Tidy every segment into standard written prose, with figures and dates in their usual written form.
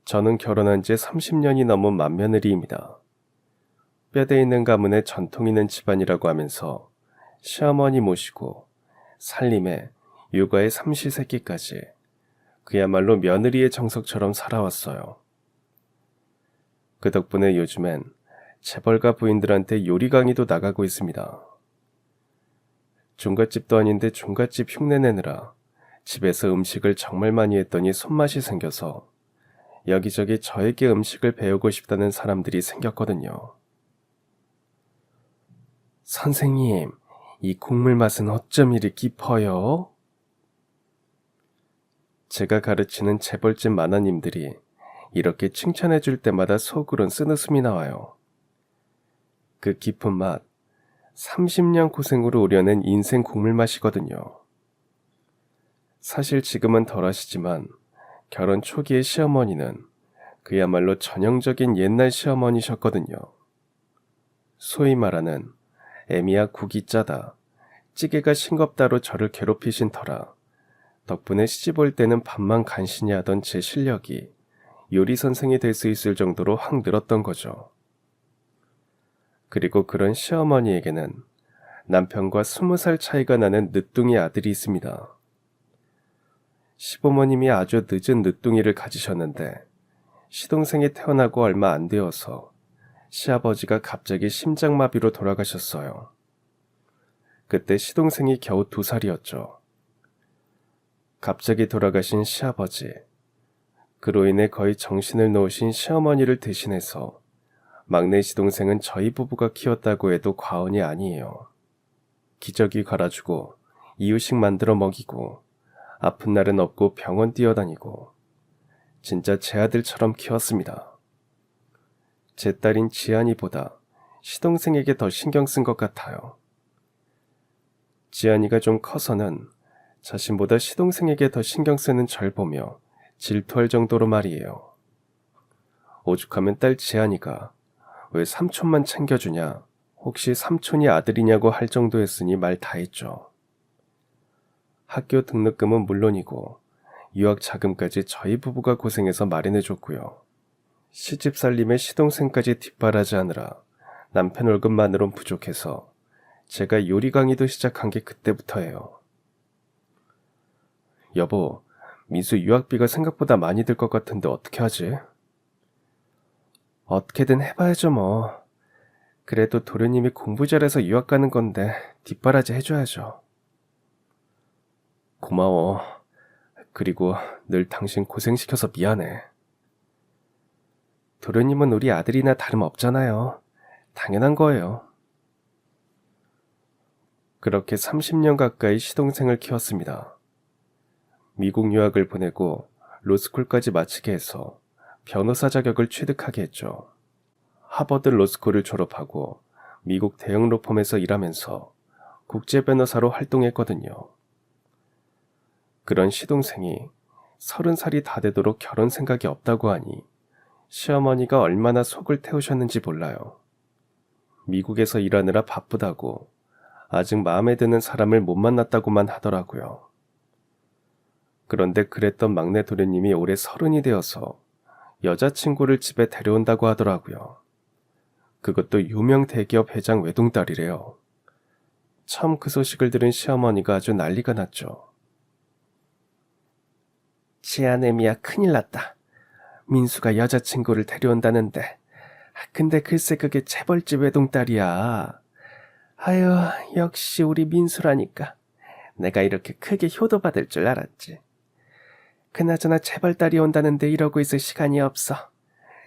저는 결혼한 지 30년이 넘은 맏며느리입니다. 뼈대 있는 가문의 전통 있는 집안이라고 하면서 시어머니 모시고 살림에 육아에 삼시세끼까지 그야말로 며느리의 정석처럼 살아왔어요. 그 덕분에 요즘엔 재벌가 부인들한테 요리 강의도 나가고 있습니다. 중갓집도 아닌데 중갓집 흉내 내느라 집에서 음식을 정말 많이 했더니 손맛이 생겨서 여기저기 저에게 음식을 배우고 싶다는 사람들이 생겼거든요. 선생님, 이 국물 맛은 어쩜 이리 깊어요? 제가 가르치는 재벌집 마나님들이 이렇게 칭찬해 줄 때마다 속으론 쓴웃음이 나와요. 그 깊은 맛, 30년 고생으로 우려낸 인생 국물 맛이거든요. 사실 지금은 덜 하시지만 결혼 초기의 시어머니는 그야말로 전형적인 옛날 시어머니셨거든요. 소위 말하는 애미야 국이 짜다, 찌개가 싱겁다로 저를 괴롭히신 터라 덕분에 시집 올 때는 밥만 간신히 하던 제 실력이 요리 선생이 될 수 있을 정도로 확 늘었던 거죠. 그리고 그런 시어머니에게는 남편과 20살 차이가 나는 늦둥이 아들이 있습니다. 시부모님이 아주 늦은 늦둥이를 가지셨는데 시동생이 태어나고 얼마 안 되어서 시아버지가 갑자기 심장마비로 돌아가셨어요. 그때 시동생이 겨우 2살이었죠. 갑자기 돌아가신 시아버지, 그로 인해 거의 정신을 놓으신 시어머니를 대신해서 막내 시동생은 저희 부부가 키웠다고 해도 과언이 아니에요. 기저귀 갈아주고 이유식 만들어 먹이고 아픈 날은 없고 병원 뛰어다니고 진짜 제 아들처럼 키웠습니다. 제 딸인 지안이보다 시동생에게 더 신경 쓴 것 같아요. 지안이가 좀 커서는 자신보다 시동생에게 더 신경 쓰는 절 보며 질투할 정도로 말이에요. 오죽하면 딸 지안이가 왜 삼촌만 챙겨주냐, 혹시 삼촌이 아들이냐고 할 정도였으니 말 다 했죠. 학교 등록금은 물론이고 유학 자금까지 저희 부부가 고생해서 마련해줬고요. 시집 살림에 시동생까지 뒷바라지하느라 남편 월급만으론 부족해서 제가 요리 강의도 시작한 게 그때부터예요. 여보, 민수 유학비가 생각보다 많이 들 것 같은데 어떻게 하지? 어떻게든 해봐야죠 뭐. 그래도 도련님이 공부 잘해서 유학 가는 건데 뒷바라지 해줘야죠. 고마워. 그리고 늘 당신 고생시켜서 미안해. 도련님은 우리 아들이나 다름없잖아요. 당연한 거예요. 그렇게 30년 가까이 시동생을 키웠습니다. 미국 유학을 보내고 로스쿨까지 마치게 해서 변호사 자격을 취득하게 했죠. 하버드 로스쿨을 졸업하고 미국 대형 로펌에서 일하면서 국제 변호사로 활동했거든요. 그런 시동생이 30살이 다 되도록 결혼 생각이 없다고 하니 시어머니가 얼마나 속을 태우셨는지 몰라요. 미국에서 일하느라 바쁘다고 아직 마음에 드는 사람을 못 만났다고만 하더라고요. 그런데 그랬던 막내 도련님이 올해 30이 되어서 여자친구를 집에 데려온다고 하더라고요. 그것도 유명 대기업 회장 외동딸이래요. 처음 그 소식을 들은 시어머니가 아주 난리가 났죠. 지아내미야 큰일 났다. 민수가 여자친구를 데려온다는데. 근데 글쎄 그게 재벌집 외동딸이야. 아유, 역시 우리 민수라니까. 내가 이렇게 크게 효도받을 줄 알았지. 그나저나 재벌딸이 온다는데 이러고 있을 시간이 없어.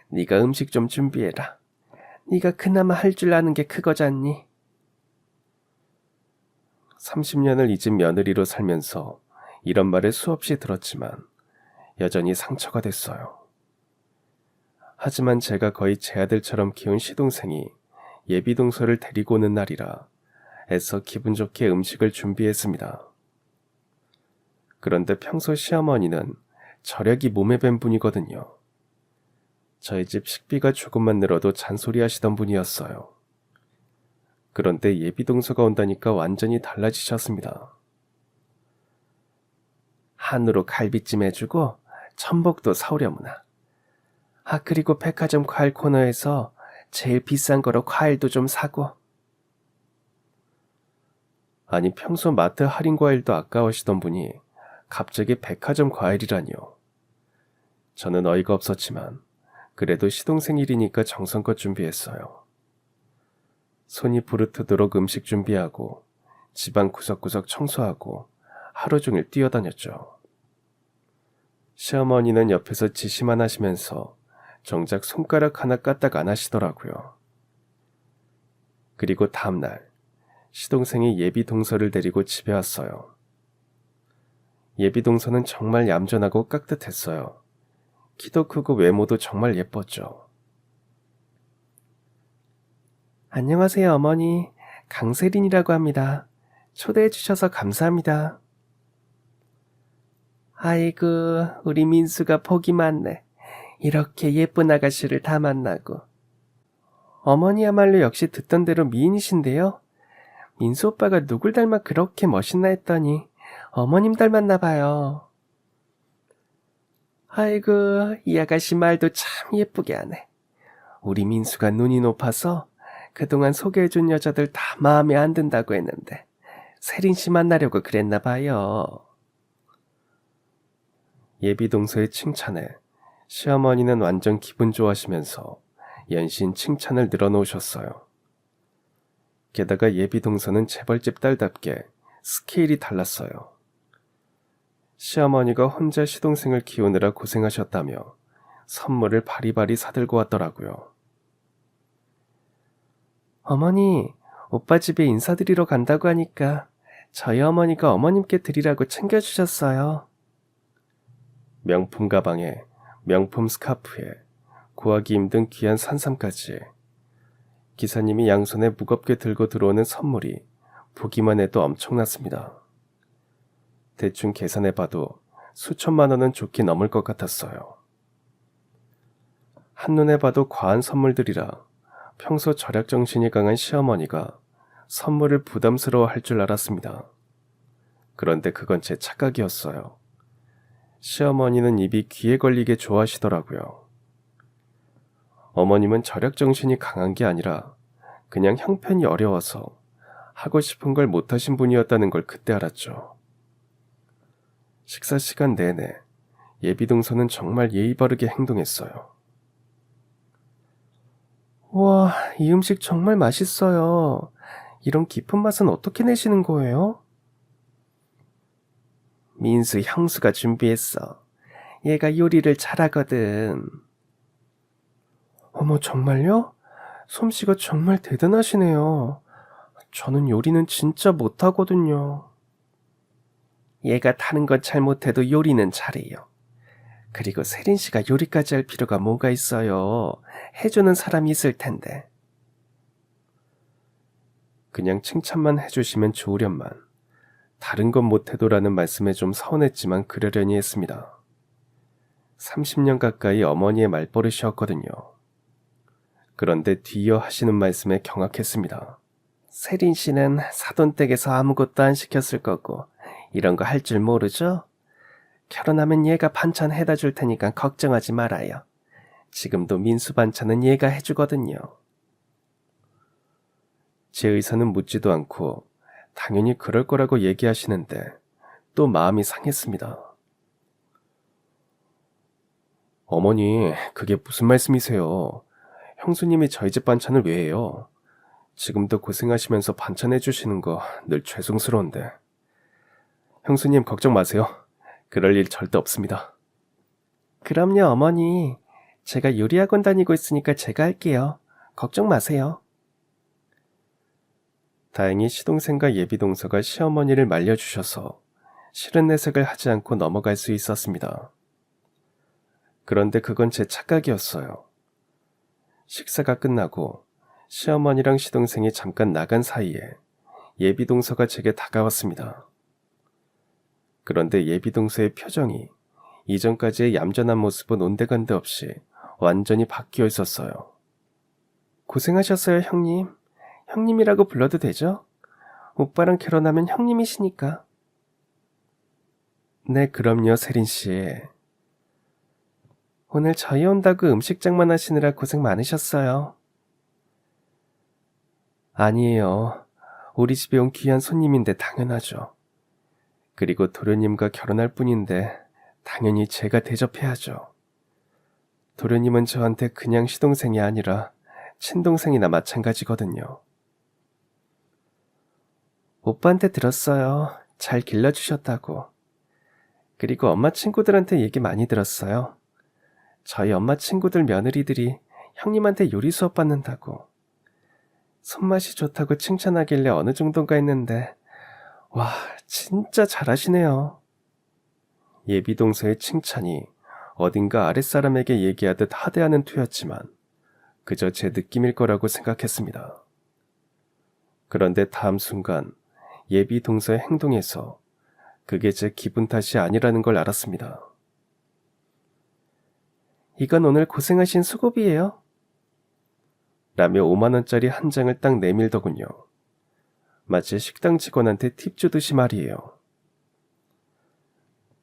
네가 음식 좀 준비해라. 네가 그나마 할 줄 아는 게 그거잖니. 30년을 잊은 며느리로 살면서 이런 말을 수없이 들었지만 여전히 상처가 됐어요. 하지만 제가 거의 제 아들처럼 키운 시동생이 예비동서를 데리고 오는 날이라 애써 기분 좋게 음식을 준비했습니다. 그런데 평소 시어머니는 저력이 몸에 밴 분이거든요. 저희 집 식비가 조금만 늘어도 잔소리 하시던 분이었어요. 그런데 예비동서가 온다니까 완전히 달라지셨습니다. 한우로 갈비찜 해주고 전복도 사오려무나. 그리고 백화점 과일 코너에서 제일 비싼 거로 과일도 좀 사고. 아니, 평소 마트 할인 과일도 아까우시던 분이 갑자기 백화점 과일이라니요. 저는 어이가 없었지만 그래도 시동생일이니까 정성껏 준비했어요. 손이 부르트도록 음식 준비하고 집안 구석구석 청소하고 하루 종일 뛰어다녔죠. 시어머니는 옆에서 지시만 하시면서 정작 손가락 하나 까딱 안 하시더라고요. 그리고 다음날 시동생이 예비 동서를 데리고 집에 왔어요. 예비 동서는 정말 얌전하고 깍듯했어요. 키도 크고 외모도 정말 예뻤죠. 안녕하세요, 어머니. 강세린이라고 합니다. 초대해 주셔서 감사합니다. 아이고, 우리 민수가 복이 많네. 이렇게 예쁜 아가씨를 다 만나고. 어머니야말로 역시 듣던 대로 미인이신데요. 민수 오빠가 누굴 닮아 그렇게 멋있나 했더니 어머님 닮았나 봐요. 아이고, 이 아가씨 말도 참 예쁘게 하네. 우리 민수가 눈이 높아서 그동안 소개해준 여자들 다 마음에 안 든다고 했는데 세린 씨 만나려고 그랬나 봐요. 예비 동서의 칭찬에 시어머니는 완전 기분 좋아하시면서 연신 칭찬을 늘어놓으셨어요. 게다가 예비 동서는 재벌집 딸답게 스케일이 달랐어요. 시어머니가 혼자 시동생을 키우느라 고생하셨다며 선물을 바리바리 사들고 왔더라고요. 어머니, 오빠 집에 인사드리러 간다고 하니까 저희 어머니가 어머님께 드리라고 챙겨주셨어요. 명품 가방에 명품 스카프에 구하기 힘든 귀한 산삼까지 기사님이 양손에 무겁게 들고 들어오는 선물이 보기만 해도 엄청났습니다. 대충 계산해봐도 수천만 원은 좋게 넘을 것 같았어요. 한눈에 봐도 과한 선물들이라 평소 절약정신이 강한 시어머니가 선물을 부담스러워할 줄 알았습니다. 그런데 그건 제 착각이었어요. 시어머니는 입이 귀에 걸리게 좋아하시더라고요. 어머님은 절약정신이 강한 게 아니라 그냥 형편이 어려워서 하고 싶은 걸 못하신 분이었다는 걸 그때 알았죠. 식사 시간 내내 예비 동서는 정말 예의 바르게 행동했어요. 우와, 이 음식 정말 맛있어요. 이런 깊은 맛은 어떻게 내시는 거예요? 민수 형수가 준비했어. 얘가 요리를 잘하거든. 어머, 정말요? 솜씨가 정말 대단하시네요. 저는 요리는 진짜 못하거든요. 얘가 다른 건 잘 못해도 요리는 잘해요. 그리고 세린 씨가 요리까지 할 필요가 뭐가 있어요. 해주는 사람이 있을 텐데. 그냥 칭찬만 해주시면 좋으련만 다른 건 못해도라는 말씀에 좀 서운했지만 그러려니 했습니다. 30년 가까이 어머니의 말버릇이었거든요. 그런데 뒤이어 하시는 말씀에 경악했습니다. 세린 씨는 사돈댁에서 아무것도 안 시켰을 거고 이런 거 할 줄 모르죠? 결혼하면 얘가 반찬 해다 줄 테니까 걱정하지 말아요. 지금도 민수 반찬은 얘가 해주거든요. 제 의사는 묻지도 않고 당연히 그럴 거라고 얘기하시는데 또 마음이 상했습니다. 어머니, 그게 무슨 말씀이세요? 형수님이 저희 집 반찬을 왜 해요? 지금도 고생하시면서 반찬 해주시는 거 늘 죄송스러운데. 형수님 걱정 마세요. 그럴 일 절대 없습니다. 그럼요, 어머니. 제가 요리학원 다니고 있으니까 제가 할게요. 걱정 마세요. 다행히 시동생과 예비동서가 시어머니를 말려주셔서 싫은 내색을 하지 않고 넘어갈 수 있었습니다. 그런데 그건 제 착각이었어요. 식사가 끝나고 시어머니랑 시동생이 잠깐 나간 사이에 예비동서가 제게 다가왔습니다. 그런데 예비동서의 표정이 이전까지의 얌전한 모습은 온데간데 없이 완전히 바뀌어 있었어요. 고생하셨어요, 형님. 형님이라고 불러도 되죠? 오빠랑 결혼하면 형님이시니까. 네, 그럼요, 세린씨. 오늘 저희 온다고 음식장만 하시느라 고생 많으셨어요. 아니에요. 우리 집에 온 귀한 손님인데 당연하죠. 그리고 도련님과 결혼할 뿐인데 당연히 제가 대접해야죠. 도련님은 저한테 그냥 시동생이 아니라 친동생이나 마찬가지거든요. 오빠한테 들었어요. 잘 길러주셨다고. 그리고 엄마 친구들한테 얘기 많이 들었어요. 저희 엄마 친구들 며느리들이 형님한테 요리 수업 받는다고. 손맛이 좋다고 칭찬하길래 어느 정도인가 했는데 와, 진짜 잘하시네요. 예비동서의 칭찬이 어딘가 아랫사람에게 얘기하듯 하대하는 투였지만 그저 제 느낌일 거라고 생각했습니다. 그런데 다음 순간 예비동서의 행동에서 그게 제 기분 탓이 아니라는 걸 알았습니다. 이건 오늘 고생하신 수고비예요. 라며 5만원짜리 한 장을 딱 내밀더군요. 마치 식당 직원한테 팁 주듯이 말이에요.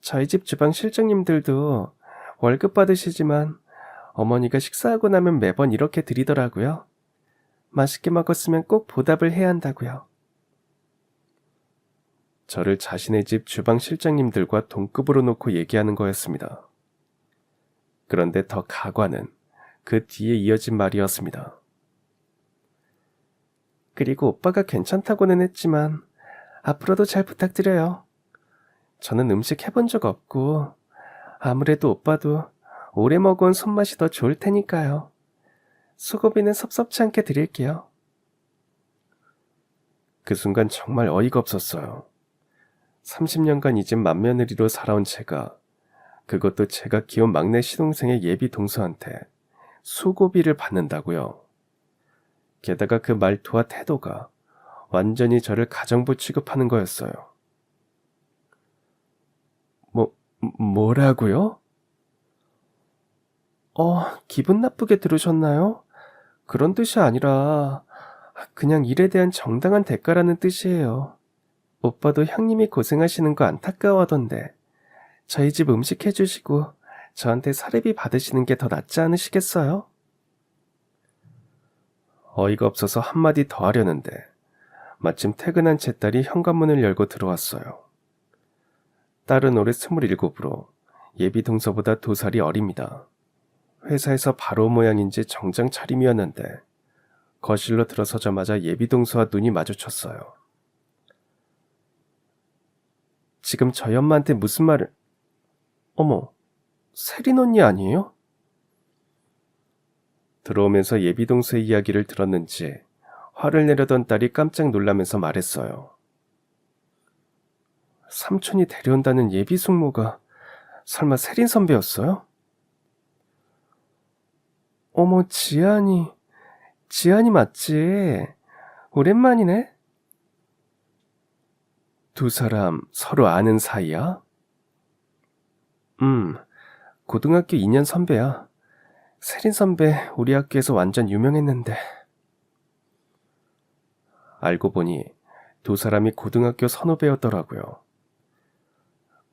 저희 집 주방 실장님들도 월급 받으시지만 어머니가 식사하고 나면 매번 이렇게 드리더라고요. 맛있게 먹었으면 꼭 보답을 해야 한다고요. 저를 자신의 집 주방 실장님들과 동급으로 놓고 얘기하는 거였습니다. 그런데 더 가관은 그 뒤에 이어진 말이었습니다. 그리고 오빠가 괜찮다고는 했지만 앞으로도 잘 부탁드려요. 저는 음식 해본 적 없고 아무래도 오빠도 오래 먹어온 손맛이 더 좋을 테니까요. 수고비는 섭섭치 않게 드릴게요. 그 순간 정말 어이가 없었어요. 30년간 이 집 맏며느리로 살아온 제가, 그것도 제가 키운 막내 시동생의 예비 동서한테 수고비를 받는다고요. 게다가 그 말투와 태도가 완전히 저를 가정부 취급하는 거였어요. 뭐라고요? 기분 나쁘게 들으셨나요? 그런 뜻이 아니라 그냥 일에 대한 정당한 대가라는 뜻이에요. 오빠도 형님이 고생하시는 거 안타까워하던데 저희 집 음식 해주시고 저한테 사례비 받으시는 게 더 낫지 않으시겠어요? 어이가 없어서 한마디 더 하려는데 마침 퇴근한 제 딸이 현관문을 열고 들어왔어요. 딸은 올해 27으로 예비 동서보다 2살이 어립니다. 회사에서 바로 온 모양인지 정장 차림이었는데 거실로 들어서자마자 예비 동서와 눈이 마주쳤어요. 지금 저희 엄마한테 무슨 말을... 어머, 세린 언니 아니에요? 들어오면서 예비 동서의 이야기를 들었는지 화를 내려던 딸이 깜짝 놀라면서 말했어요. 삼촌이 데려온다는 예비 숙모가 설마 세린 선배였어요? 어머, 지안이 맞지? 오랜만이네? 두 사람 서로 아는 사이야? 고등학교 2년 선배야. 세린 선배 우리 학교에서 완전 유명했는데. 알고 보니 두 사람이 고등학교 선후배였더라고요.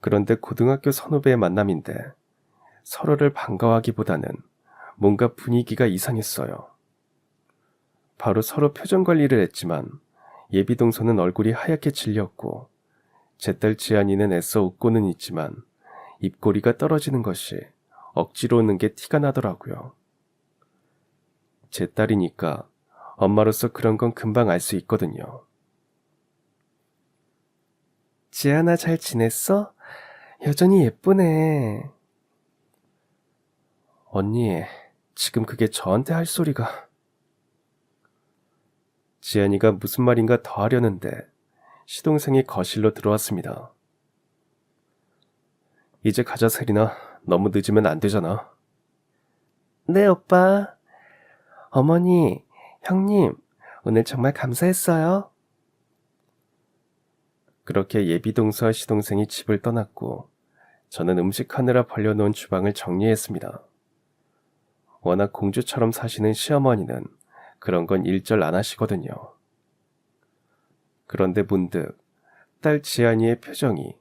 그런데 고등학교 선후배의 만남인데 서로를 반가워하기보다는 뭔가 분위기가 이상했어요. 바로 서로 표정 관리를 했지만 예비 동서는 얼굴이 하얗게 질렸고 제 딸 지안이는 애써 웃고는 있지만 입꼬리가 떨어지는 것이 억지로 웃는 게 티가 나더라고요. 제 딸이니까 엄마로서 그런 건 금방 알 수 있거든요. 지안아, 잘 지냈어? 여전히 예쁘네. 언니, 지금 그게 저한테 할 소리가... 지안이가 무슨 말인가 더 하려는데 시동생이 거실로 들어왔습니다. 이제 가자, 세린아. 너무 늦으면 안 되잖아. 네, 오빠. 어머니, 형님, 오늘 정말 감사했어요. 그렇게 예비동서와 시동생이 집을 떠났고 저는 음식하느라 벌려놓은 주방을 정리했습니다. 워낙 공주처럼 사시는 시어머니는 그런 건 일절 안 하시거든요. 그런데 문득 딸 지안이의 표정이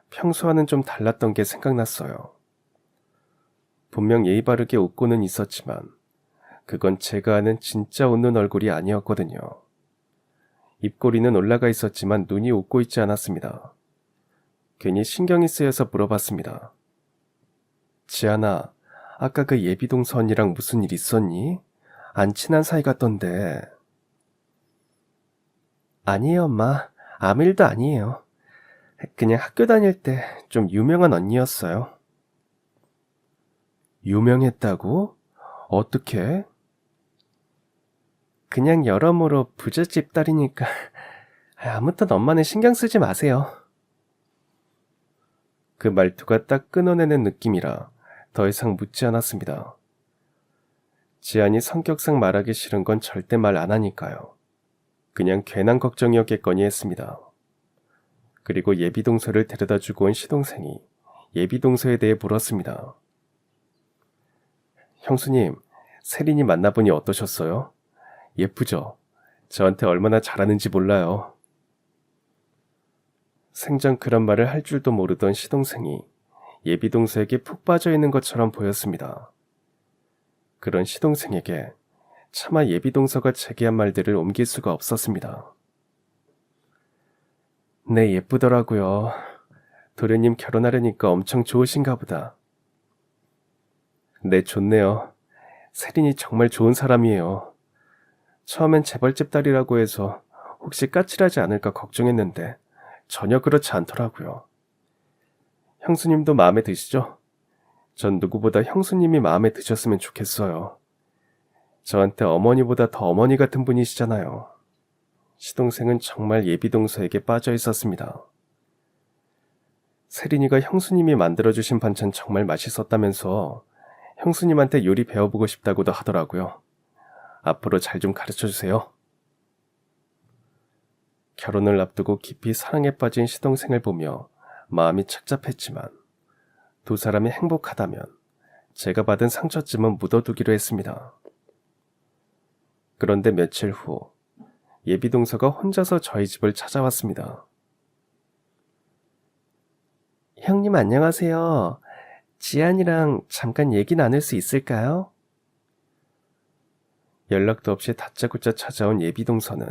평소와는 좀 달랐던 게 생각났어요. 분명 예의 바르게 웃고는 있었지만 그건 제가 아는 진짜 웃는 얼굴이 아니었거든요. 입꼬리는 올라가 있었지만 눈이 웃고 있지 않았습니다. 괜히 신경이 쓰여서 물어봤습니다. 지안아, 아까 그 예비동서 언니랑 무슨 일 있었니? 안 친한 사이 같던데. 아니에요, 엄마. 아무 일도 아니에요. 그냥 학교 다닐 때 좀 유명한 언니였어요. 유명했다고? 어떻게? 그냥 여러모로 부잣집 딸이니까 아무튼 엄마는 신경 쓰지 마세요. 그 말투가 딱 끊어내는 느낌이라 더 이상 묻지 않았습니다. 지안이 성격상 말하기 싫은 건 절대 말 안 하니까요. 그냥 괜한 걱정이었겠거니 했습니다. 그리고 예비동서를 데려다 주고 온 시동생이 예비동서에 대해 물었습니다. 형수님, 세린이 만나보니 어떠셨어요? 예쁘죠? 저한테 얼마나 잘하는지 몰라요. 생전 그런 말을 할 줄도 모르던 시동생이 예비동서에게 푹 빠져 있는 것처럼 보였습니다. 그런 시동생에게 차마 예비동서가 제게 한 말들을 옮길 수가 없었습니다. 네, 예쁘더라고요. 도련님 결혼하려니까 엄청 좋으신가 보다. 네, 좋네요. 세린이 정말 좋은 사람이에요. 처음엔 재벌집 딸이라고 해서 혹시 까칠하지 않을까 걱정했는데 전혀 그렇지 않더라고요. 형수님도 마음에 드시죠? 전 누구보다 형수님이 마음에 드셨으면 좋겠어요. 저한테 어머니보다 더 어머니 같은 분이시잖아요. 시동생은 정말 예비동서에게 빠져 있었습니다. 세린이가 형수님이 만들어주신 반찬 정말 맛있었다면서 형수님한테 요리 배워보고 싶다고도 하더라고요. 앞으로 잘 좀 가르쳐주세요. 결혼을 앞두고 깊이 사랑에 빠진 시동생을 보며 마음이 착잡했지만 두 사람이 행복하다면 제가 받은 상처쯤은 묻어두기로 했습니다. 그런데 며칠 후 예비동서가 혼자서 저희 집을 찾아왔습니다. 형님 안녕하세요. 지안이랑 잠깐 얘기 나눌 수 있을까요? 연락도 없이 다짜고짜 찾아온 예비동서는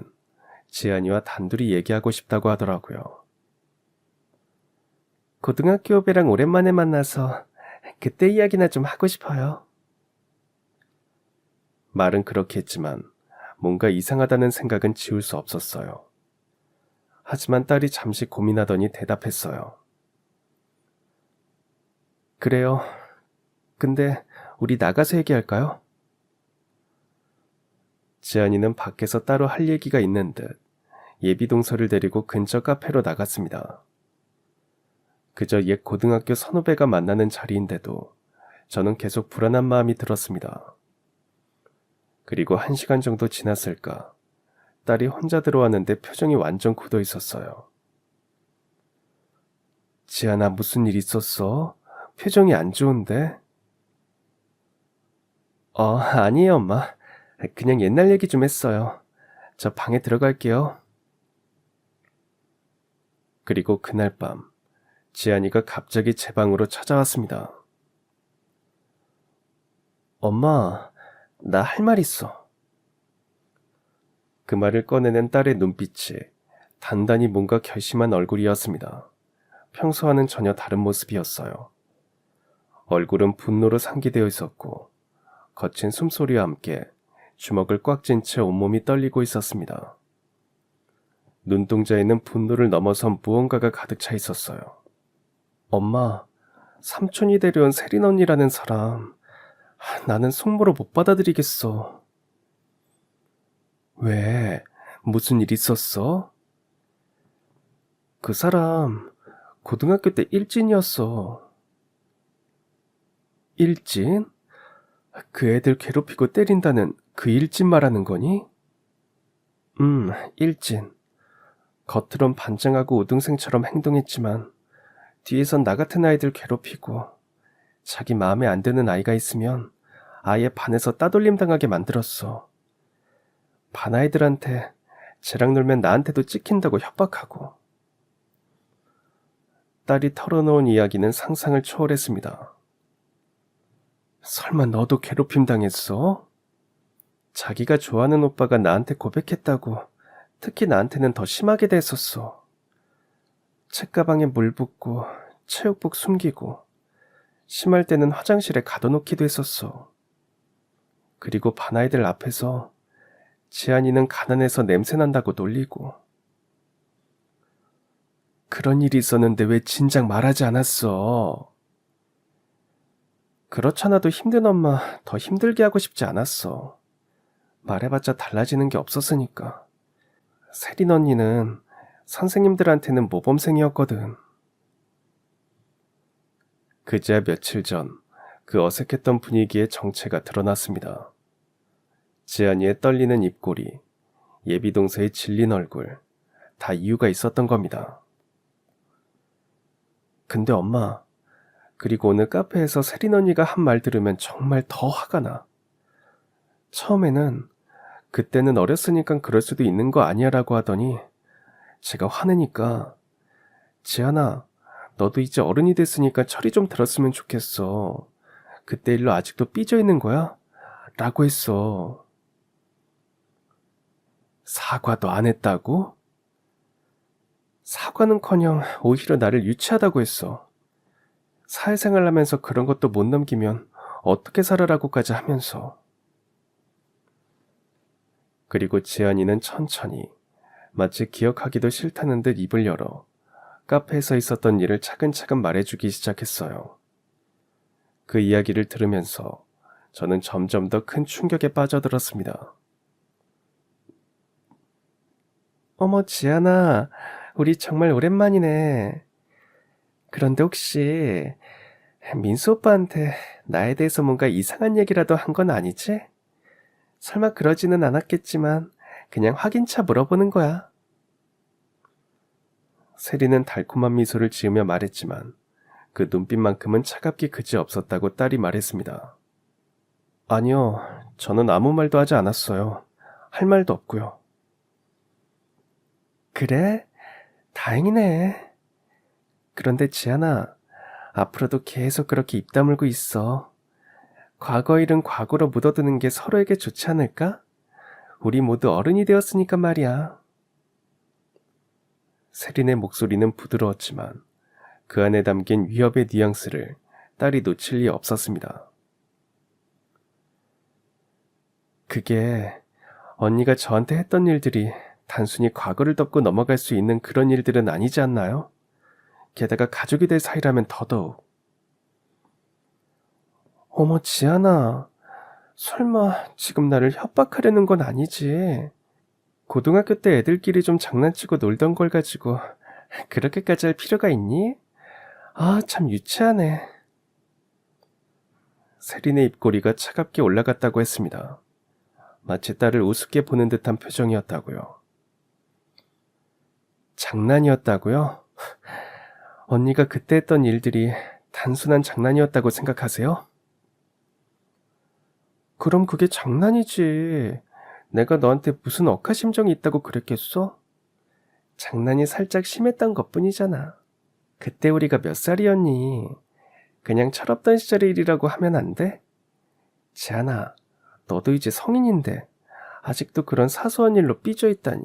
지안이와 단둘이 얘기하고 싶다고 하더라고요. 고등학교 후배랑 오랜만에 만나서 그때 이야기나 좀 하고 싶어요. 말은 그렇게 했지만 뭔가 이상하다는 생각은 지울 수 없었어요. 하지만 딸이 잠시 고민하더니 대답했어요. 그래요. 근데 우리 나가서 얘기할까요? 지안이는 밖에서 따로 할 얘기가 있는 듯 예비동서를 데리고 근처 카페로 나갔습니다. 그저 옛 고등학교 선후배가 만나는 자리인데도 저는 계속 불안한 마음이 들었습니다. 그리고 1시간 정도 지났을까 딸이 혼자 들어왔는데 표정이 완전 굳어 있었어요. 지안아, 무슨 일 있었어? 표정이 안 좋은데? 아니에요, 엄마. 그냥 옛날 얘기 좀 했어요. 저 방에 들어갈게요. 그리고 그날 밤 지안이가 갑자기 제 방으로 찾아왔습니다. 엄마, 나 할 말 있어. 그 말을 꺼내는 딸의 눈빛이 단단히 뭔가 결심한 얼굴이었습니다. 평소와는 전혀 다른 모습이었어요. 얼굴은 분노로 상기되어 있었고 거친 숨소리와 함께 주먹을 꽉 쥔 채 온몸이 떨리고 있었습니다. 눈동자에는 분노를 넘어선 무언가가 가득 차 있었어요. 엄마, 삼촌이 데려온 세린 언니라는 사람, 나는 속모로 못 받아들이겠어. 왜? 무슨 일 있었어? 그 사람 고등학교 때 일진이었어. 일진? 그 애들 괴롭히고 때린다는 그 일진 말하는 거니? 일진. 겉으론 반장하고 우등생처럼 행동했지만 뒤에선 나 같은 아이들 괴롭히고 자기 마음에 안 드는 아이가 있으면 아예 반에서 따돌림 당하게 만들었어. 반 아이들한테 쟤랑 놀면 나한테도 찍힌다고 협박하고. 딸이 털어놓은 이야기는 상상을 초월했습니다. 설마 너도 괴롭힘 당했어? 자기가 좋아하는 오빠가 나한테 고백했다고 특히 나한테는 더 심하게 대했었어. 책가방에 물 붓고 체육복 숨기고 심할 때는 화장실에 가둬놓기도 했었어. 그리고 반아이들 앞에서 지안이는 가난해서 냄새난다고 놀리고. 그런 일이 있었는데 왜 진작 말하지 않았어? 그렇잖아도 힘든 엄마 더 힘들게 하고 싶지 않았어. 말해봤자 달라지는 게 없었으니까. 세린 언니는 선생님들한테는 모범생이었거든. 그제야 며칠 전 그 어색했던 분위기의 정체가 드러났습니다. 지안이의 떨리는 입꼬리, 예비동서의 질린 얼굴, 다 이유가 있었던 겁니다. 근데 엄마, 그리고 오늘 카페에서 세린 언니가 한 말 들으면 정말 더 화가 나. 처음에는 그때는 어렸으니까 그럴 수도 있는 거 아니야 라고 하더니 제가 화내니까 지안아, 너도 이제 어른이 됐으니까 철이 좀 들었으면 좋겠어. 그때 일로 아직도 삐져 있는 거야? 라고 했어. 사과도 안 했다고? 사과는커녕 오히려 나를 유치하다고 했어. 사회생활 하면서 그런 것도 못 넘기면 어떻게 살아라고까지 하면서. 그리고 지안이는 천천히 마치 기억하기도 싫다는 듯 입을 열어 카페에서 있었던 일을 차근차근 말해주기 시작했어요. 그 이야기를 들으면서 저는 점점 더 큰 충격에 빠져들었습니다. 어머, 지안아, 우리 정말 오랜만이네. 그런데 혹시 민수 오빠한테 나에 대해서 뭔가 이상한 얘기라도 한 건 아니지? 설마 그러지는 않았겠지만 그냥 확인차 물어보는 거야. 세리는 달콤한 미소를 지으며 말했지만 그 눈빛만큼은 차갑기 그지없었다고 딸이 말했습니다. 아니요, 저는 아무 말도 하지 않았어요. 할 말도 없고요. 그래? 다행이네. 그런데 지안아, 앞으로도 계속 그렇게 입 다물고 있어. 과거 일은 과거로 묻어두는 게 서로에게 좋지 않을까? 우리 모두 어른이 되었으니까 말이야. 세린의 목소리는 부드러웠지만 그 안에 담긴 위협의 뉘앙스를 딸이 놓칠 리 없었습니다. 그게 언니가 저한테 했던 일들이 단순히 과거를 덮고 넘어갈 수 있는 그런 일들은 아니지 않나요? 게다가 가족이 될 사이라면 더더욱. 어머, 지안아, 설마 지금 나를 협박하려는 건 아니지? 고등학교 때 애들끼리 좀 장난치고 놀던 걸 가지고 그렇게까지 할 필요가 있니? 아, 참 유치하네. 세린의 입꼬리가 차갑게 올라갔다고 했습니다. 마치 딸을 우습게 보는 듯한 표정이었다고요. 장난이었다고요? 언니가 그때 했던 일들이 단순한 장난이었다고 생각하세요? 그럼 그게 장난이지. 내가 너한테 무슨 억하심정이 있다고 그랬겠어? 장난이 살짝 심했던 것뿐이잖아. 그때 우리가 몇 살이었니? 그냥 철없던 시절의 일이라고 하면 안 돼? 지안아, 너도 이제 성인인데 아직도 그런 사소한 일로 삐져 있다니.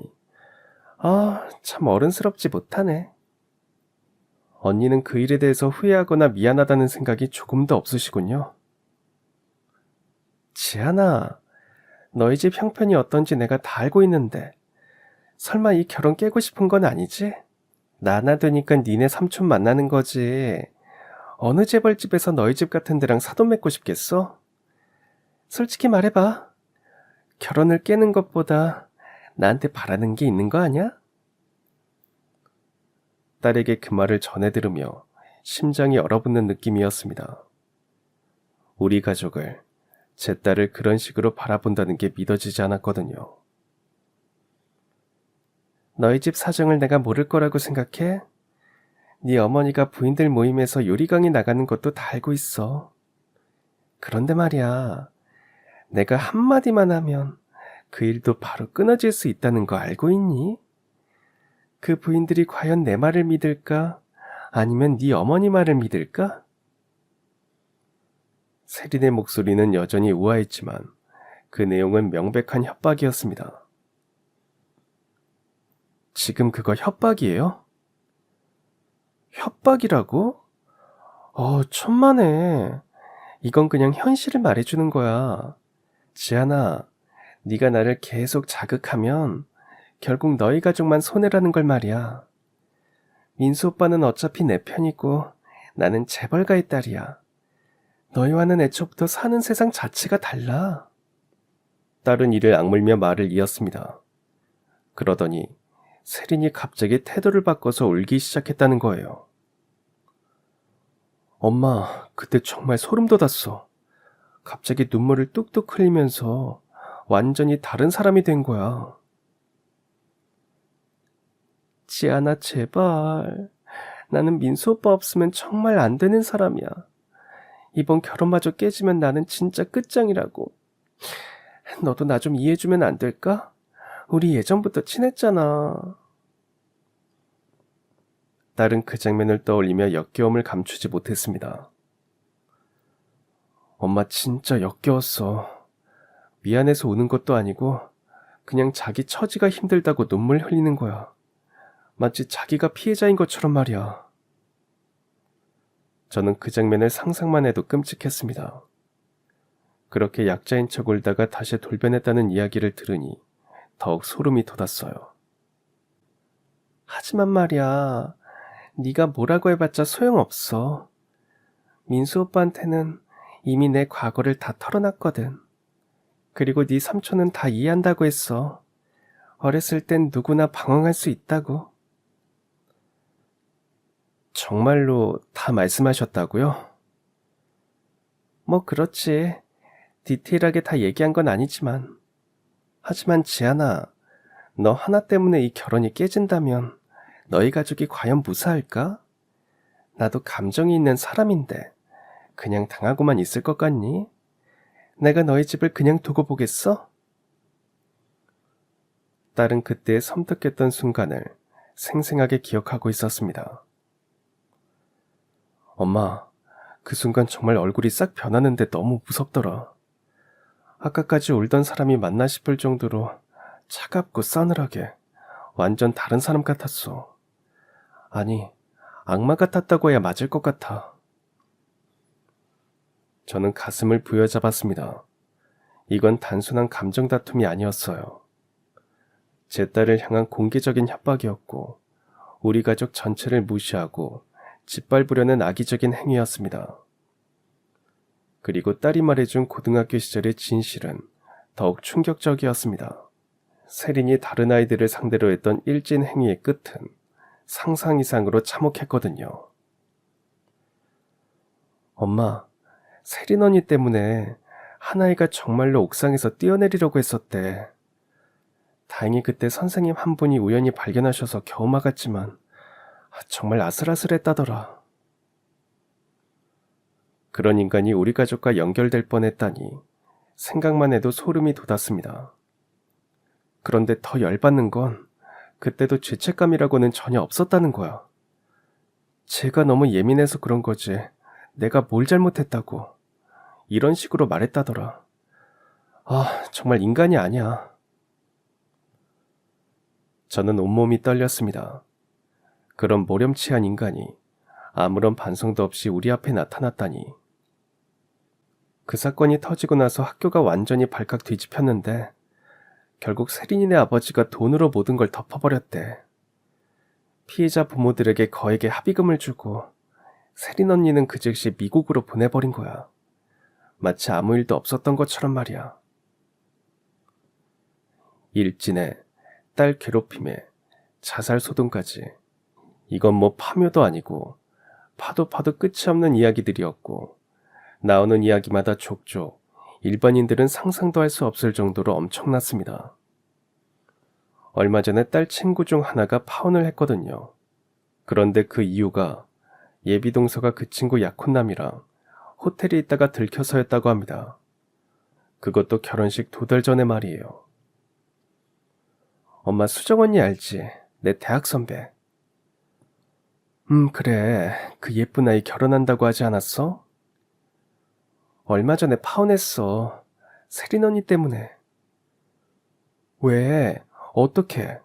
아, 참 어른스럽지 못하네. 언니는 그 일에 대해서 후회하거나 미안하다는 생각이 조금도 없으시군요. 지안아, 너희 집 형편이 어떤지 내가 다 알고 있는데 설마 이 결혼 깨고 싶은 건 아니지? 나 하나 되니까 니네 삼촌 만나는 거지. 어느 재벌집에서 너희 집 같은 데랑 사돈 맺고 싶겠어? 솔직히 말해봐. 결혼을 깨는 것보다 나한테 바라는 게 있는 거 아니야? 딸에게 그 말을 전해 들으며 심장이 얼어붙는 느낌이었습니다. 우리 가족을, 제 딸을 그런 식으로 바라본다는 게 믿어지지 않았거든요. 너희 집 사정을 내가 모를 거라고 생각해? 네 어머니가 부인들 모임에서 요리 강의 나가는 것도 다 알고 있어. 그런데 말이야, 내가 한마디만 하면 그 일도 바로 끊어질 수 있다는 거 알고 있니? 그 부인들이 과연 내 말을 믿을까? 아니면 네 어머니 말을 믿을까? 세린의 목소리는 여전히 우아했지만 그 내용은 명백한 협박이었습니다. 지금 그거 협박이에요? 협박이라고? 천만에. 이건 그냥 현실을 말해주는 거야. 지안아, 네가 나를 계속 자극하면 결국 너희 가족만 손해라는 걸 말이야. 민수 오빠는 어차피 내 편이고 나는 재벌가의 딸이야. 너희와는 애초부터 사는 세상 자체가 달라. 딸은 이를 악물며 말을 이었습니다. 그러더니 세린이 갑자기 태도를 바꿔서 울기 시작했다는 거예요. 엄마, 그때 정말 소름 돋았어. 갑자기 눈물을 뚝뚝 흘리면서 완전히 다른 사람이 된 거야. 지안아, 제발. 나는 민수 오빠 없으면 정말 안 되는 사람이야. 이번 결혼마저 깨지면 나는 진짜 끝장이라고. 너도 나 좀 이해해주면 안 될까? 우리 예전부터 친했잖아. 딸은 그 장면을 떠올리며 역겨움을 감추지 못했습니다. 엄마 진짜 역겨웠어. 미안해서 우는 것도 아니고 그냥 자기 처지가 힘들다고 눈물 흘리는 거야. 마치 자기가 피해자인 것처럼 말이야. 저는 그 장면을 상상만 해도 끔찍했습니다. 그렇게 약자인 척 울다가 다시 돌변했다는 이야기를 들으니 더욱 소름이 돋았어요. 하지만 말이야, 네가 뭐라고 해봤자 소용없어. 민수 오빠한테는 이미 내 과거를 다 털어놨거든. 그리고 네 삼촌은 다 이해한다고 했어. 어렸을 땐 누구나 방황할 수 있다고. 정말로 다 말씀하셨다고요? 뭐 그렇지. 디테일하게 다 얘기한 건 아니지만. 하지만 지안아, 너 하나 때문에 이 결혼이 깨진다면 너희 가족이 과연 무사할까? 나도 감정이 있는 사람인데 그냥 당하고만 있을 것 같니? 내가 너희 집을 그냥 두고 보겠어? 딸은 그때 섬뜩했던 순간을 생생하게 기억하고 있었습니다. 엄마, 그 순간 정말 얼굴이 싹 변하는데 너무 무섭더라. 아까까지 울던 사람이 맞나 싶을 정도로 차갑고 싸늘하게 완전 다른 사람 같았어. 아니, 악마 같았다고 해야 맞을 것 같아. 저는 가슴을 부여잡았습니다. 이건 단순한 감정 다툼이 아니었어요. 제 딸을 향한 공개적인 협박이었고 우리 가족 전체를 무시하고 짓밟으려는 악의적인 행위였습니다. 그리고 딸이 말해준 고등학교 시절의 진실은 더욱 충격적이었습니다. 세린이 다른 아이들을 상대로 했던 일진 행위의 끝은 상상 이상으로 참혹했거든요. 엄마, 세린 언니 때문에 하나이가 정말로 옥상에서 뛰어내리려고 했었대. 다행히 그때 선생님 한 분이 우연히 발견하셔서 겨우 막았지만 정말 아슬아슬했다더라. 그런 인간이 우리 가족과 연결될 뻔했다니 생각만 해도 소름이 돋았습니다. 그런데 더 열받는 건 그때도 죄책감이라고는 전혀 없었다는 거야. 제가 너무 예민해서 그런 거지. 내가 뭘 잘못했다고. 이런 식으로 말했다더라. 정말 인간이 아니야. 저는 온몸이 떨렸습니다. 그런 모렴치한 인간이 아무런 반성도 없이 우리 앞에 나타났다니. 그 사건이 터지고 나서 학교가 완전히 발칵 뒤집혔는데 결국 세린이네 아버지가 돈으로 모든 걸 덮어버렸대. 피해자 부모들에게 거액의 합의금을 주고 세린 언니는 그 즉시 미국으로 보내버린 거야. 마치 아무 일도 없었던 것처럼 말이야. 일진에, 딸 괴롭힘에, 자살 소동까지. 이건 뭐 파묘도 아니고 파도 끝이 없는 이야기들이었고 나오는 이야기마다 족족 일반인들은 상상도 할 수 없을 정도로 엄청났습니다. 얼마 전에 딸 친구 중 하나가 파혼을 했거든요. 그런데 그 이유가 예비동서가 그 친구 약혼남이랑 호텔에 있다가 들켜서였다고 합니다. 그것도 결혼식 2달 전에 말이에요. 엄마 수정 언니 알지? 내 대학 선배. 그래. 그 예쁜 아이 결혼한다고 하지 않았어? 얼마 전에 파혼했어. 세린 언니 때문에. 왜? 어떻게?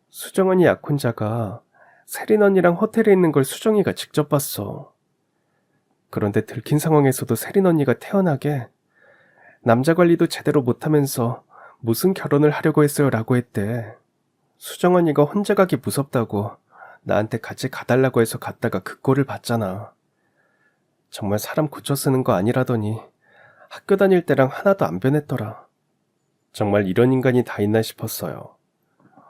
수정 언니 약혼자가 세린 언니랑 호텔에 있는 걸 수정이가 직접 봤어. 그런데 들킨 상황에서도 세린 언니가 태연하게 남자 관리도 제대로 못하면서 무슨 결혼을 하려고 했어요 라고 했대. 수정 언니가 혼자 가기 무섭다고 나한테 같이 가달라고 해서 갔다가 그 꼴을 봤잖아. 정말 사람 고쳐 쓰는 거 아니라더니 학교 다닐 때랑 하나도 안 변했더라. 정말 이런 인간이 다 있나 싶었어요.